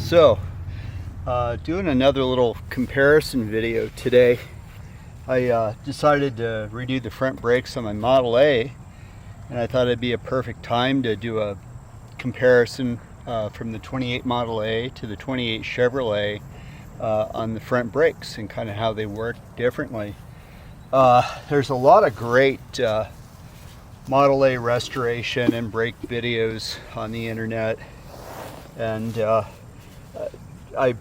So, doing another little comparison video today. I decided to redo the front brakes on my Model A, and I thought it'd be a perfect time to do a comparison from the 28 Model A to the 28 Chevrolet on the front brakes and kind of how they work differently. There's a lot of great Model A restoration and brake videos on the internet, and I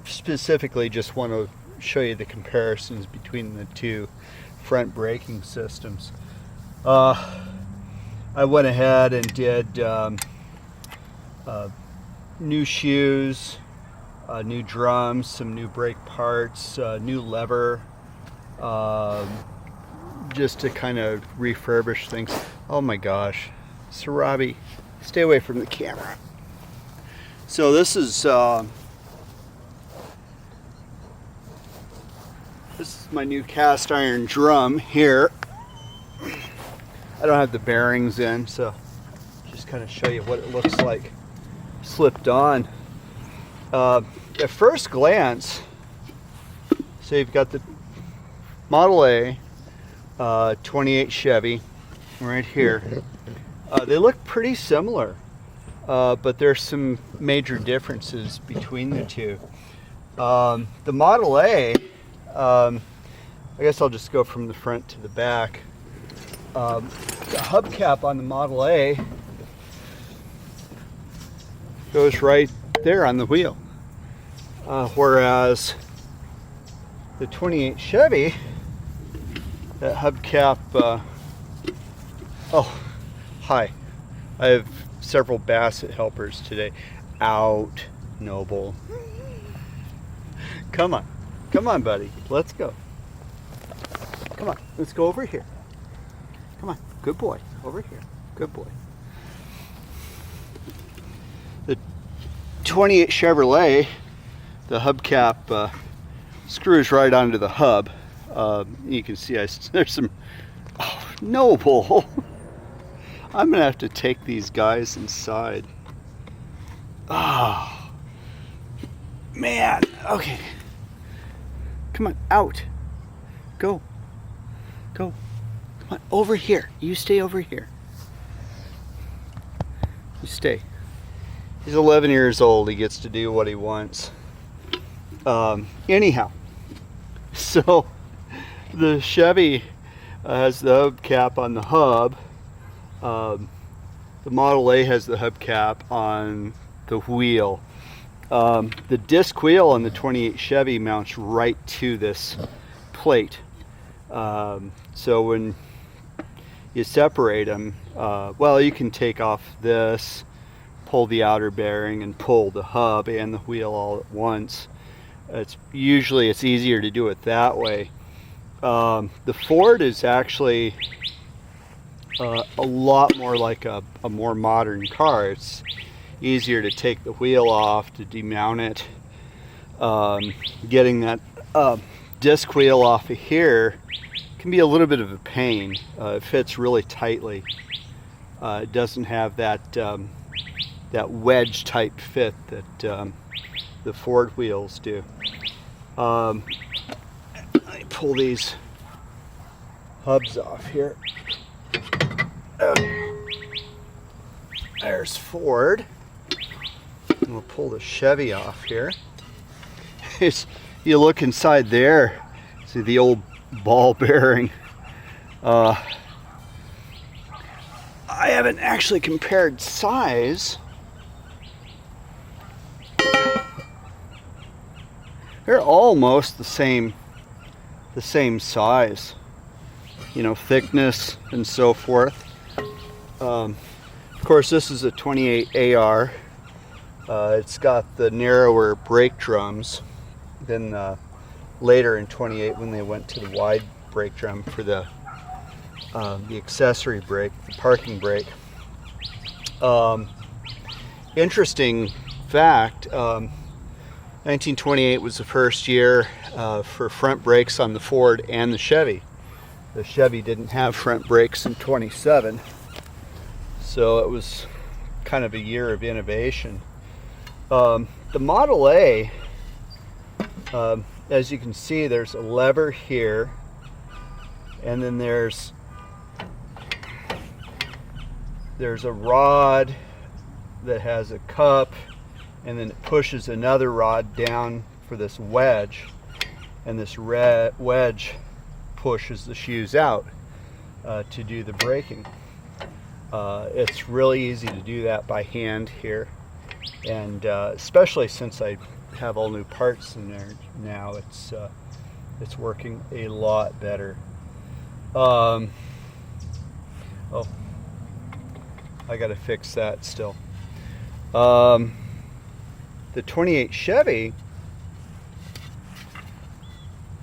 specifically just want to show you the comparisons between the two front braking systems. I went ahead and did new shoes, new drums, some new brake parts, new lever, just to kind of refurbish things. Oh my gosh, Sarabi, stay away from the camera. So this is my new cast iron drum here. I don't have the bearings in, so just kind of show you what it looks like slipped on. At first glance, so you've got the Model A 28 Chevy right here. They look pretty similar, but there's some major differences between the two. The Model A, I guess I'll just go from the front to the back. The hubcap on the Model A goes right there on the wheel, whereas the 28 Chevy, that hubcap, oh, hi, I have several Basset helpers today. Out, Noble. Come on, buddy, let's go. Come on, let's go over here. Come on, good boy, over here, good boy. The 28 Chevrolet, the hubcap screws right onto the hub. You can see there's some, oh, Noble. I'm gonna have to take these guys inside. Oh, man, okay. Come on, out, go. Come on, over here. You stay over here. You stay. He's 11 years old. He gets to do what he wants. Anyhow, so the Chevy has the hubcap on the hub. The Model A has the hubcap on the wheel. The disc wheel on the 28 Chevy mounts right to this plate. So when you separate them, well, you can take off this, pull the outer bearing, and pull the hub and the wheel all at once. It's easier to do it that way. The Ford is actually a lot more like a more modern car. It's easier to take the wheel off, to demount it. Getting that disc wheel off of here can be a little bit of a pain. It fits really tightly. It doesn't have that that wedge type fit that the Ford wheels do. Let me pull these hubs off here. There's Ford. And we'll pull the Chevy off here. You look inside there, see the old ball bearing. I haven't actually compared size. They're almost the same size, you know, thickness and so forth. Of course, this is a 28 AR. It's got the narrower brake drums than later in 28 when they went to the wide brake drum for the accessory brake, the parking brake. Interesting fact, 1928 was the first year for front brakes on the Ford and the Chevy. The Chevy didn't have front brakes in 27, so it was kind of a year of innovation. The the Model A, as you can see, there's a lever here, and then there's a rod that has a cup, and then it pushes another rod down for this wedge, and this wedge pushes the shoes out to do the braking. It's really easy to do that by hand here, and especially since I have all new parts in there now, it's working a lot better. Oh, I gotta fix that still. The 28 Chevy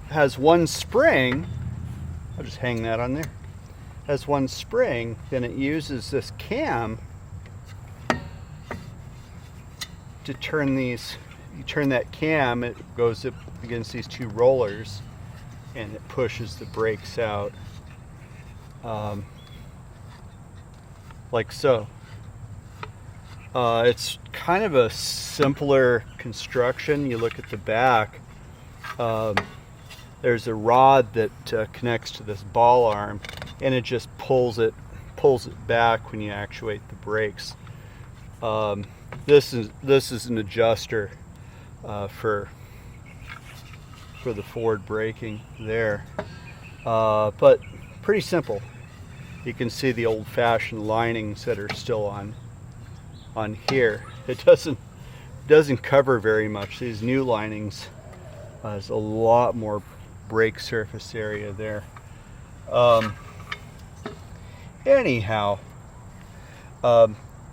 has one spring. I'll just hang that on there. Has one spring, then it uses this cam to turn these. You turn that cam, it goes up against these two rollers, and it pushes the brakes out, like so. It's kind of a simpler construction. You look at the back. There's a rod that connects to this ball arm, and it just pulls it back when you actuate the brakes. This is an adjuster for the forward braking there, but pretty simple. You can see the old-fashioned linings that are still on here. It doesn't cover very much. These new linings, there's a lot more brake surface area there. Anyhow,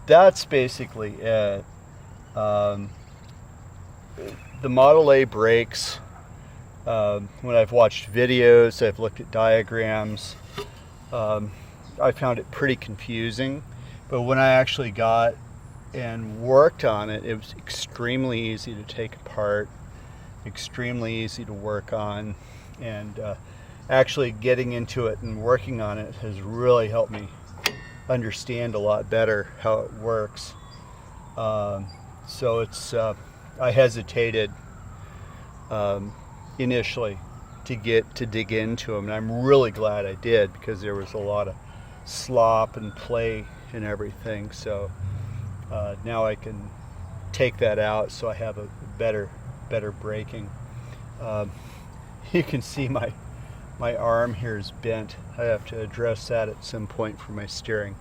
that's basically it. The Model A brakes, when I've watched videos, I've looked at diagrams, I found it pretty confusing, but when I actually got and worked on it, it was extremely easy to take apart, extremely easy to work on, and actually getting into it and working on it has really helped me understand a lot better how it works. So it's I hesitated initially to dig into them, and I'm really glad I did, because there was a lot of slop and play and everything. So now I can take that out, so I have a better braking. You can see my arm here is bent. I have to address that at some point for my steering.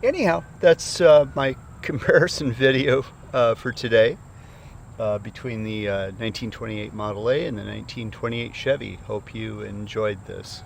Anyhow, that's my comparison video for today between the 1928 Model A and the 1928 Chevy. Hope you enjoyed this.